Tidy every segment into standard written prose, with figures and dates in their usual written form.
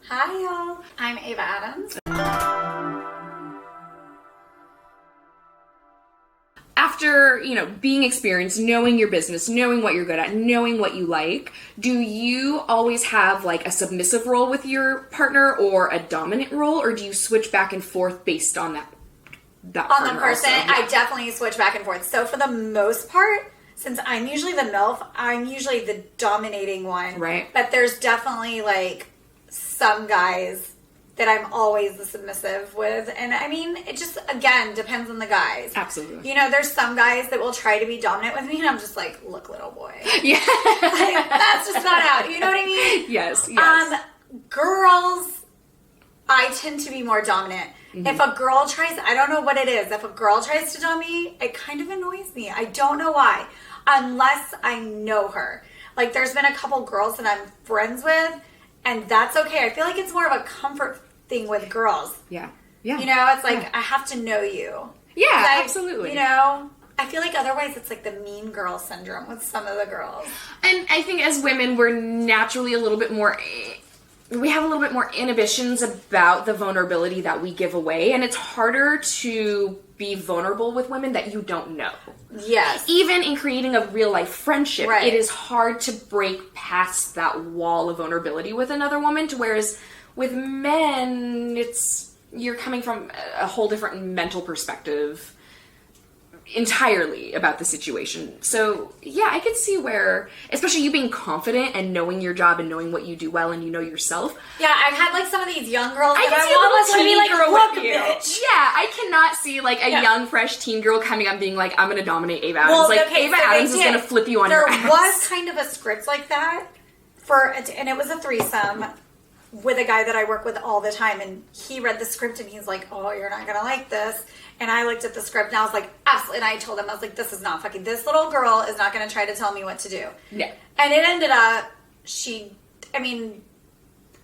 Hi, y'all. I'm Ava Addams. After, being experienced, knowing your business, knowing what you're good at, knowing what you like, do you always have like a submissive role with your partner or a dominant role, or do you switch back and forth based on that On the person, also? Yeah. I definitely switch back and forth. So for the most part, since I'm usually the MILF, I'm usually the dominating one. Right. But there's definitely like some guys that I'm always the submissive with. And I mean, it just, again, depends on the guys. Absolutely. There's some guys that will try to be dominant with me, and I'm just like, look, little boy. Yeah. Like, that's just not out. You know what I mean? Yes. Girls, I tend to be more dominant. Mm-hmm. If a girl tries, I don't know what it is. If a girl tries to dominate me, it kind of annoys me. I don't know why. Unless I know her. Like, there's been a couple girls that I'm friends with, and that's okay. I feel like it's more of a comfort thing with girls. Yeah. Yeah. It's like, I have to know you. Yeah, absolutely. I feel like otherwise it's like the mean girl syndrome with some of the girls. And I think as women, we're naturally a little bit more... We have a little bit more inhibitions about the vulnerability that we give away, and it's harder to be vulnerable with women that you don't know. Yes. Even in creating a real life friendship, right. It is hard to break past that wall of vulnerability with another woman, whereas with men, you're coming from a whole different mental perspective entirely about the situation. So yeah, I could see where, especially you being confident and knowing your job and knowing what you do well and you know yourself. Yeah, I've had like some of these young girls I that can see I almost want to be like, girl look, with you. bitch. Yeah, I cannot see like a young, fresh teen girl coming up and being like, I'm gonna dominate Ava Addams. Ava Addams is gonna flip you on your ass. There was kind of a script like that and it was a threesome with a guy that I work with all the time, and he read the script and he's like, oh, you're not gonna like this. And I looked at the script and I was like, absolutely. And I told him, I was like, this is not fucking, this little girl is not gonna try to tell me what to do. Yeah. And it ended up,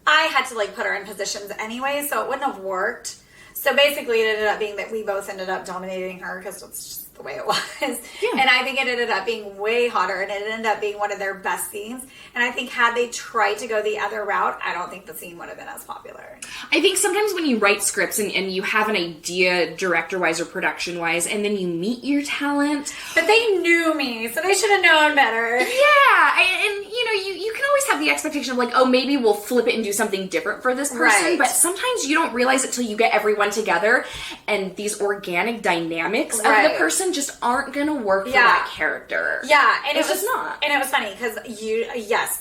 I had to like put her in positions anyway, so it wouldn't have worked. So basically it ended up being that we both ended up dominating her because it's just the way it was. Yeah. And I think it ended up being way hotter, and it ended up being one of their best scenes. And I think had they tried to go the other route, I don't think the scene would have been as popular. I think sometimes when you write scripts and you have an idea director-wise or production-wise, and then you meet your talent. But they knew me, so they should have known better. Yeah, and you can always have the expectation of like, oh, maybe we'll flip it and do something different for this person. Right. But sometimes you don't realize it till you get everyone together, and these organic dynamics of the person just aren't gonna work for that character. Yeah, and it's just not. And it was funny because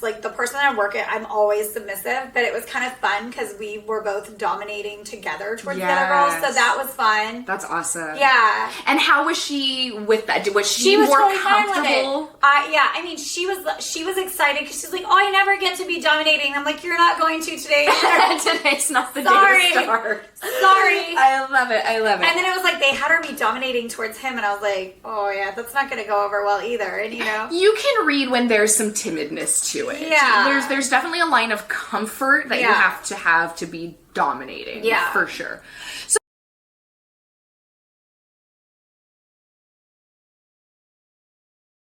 like the person that I work at, I'm always submissive, but it was kind of fun because we were both dominating together towards the other girls, so that was fun. That's awesome. Yeah. And how was she with that? Was she was more totally comfortable? Fine with it. She was excited because she's like, oh, I never get to be dominating. I'm like, you're not going to today. Today's not the day to start. Sorry. I love it. And then it was like they had her be dominating towards him, and I was like, oh yeah, that's not going to go over well either. And you can read when there's some timidness to it. Yeah. There's definitely a line of comfort that you have to be dominating. Yeah. For sure. So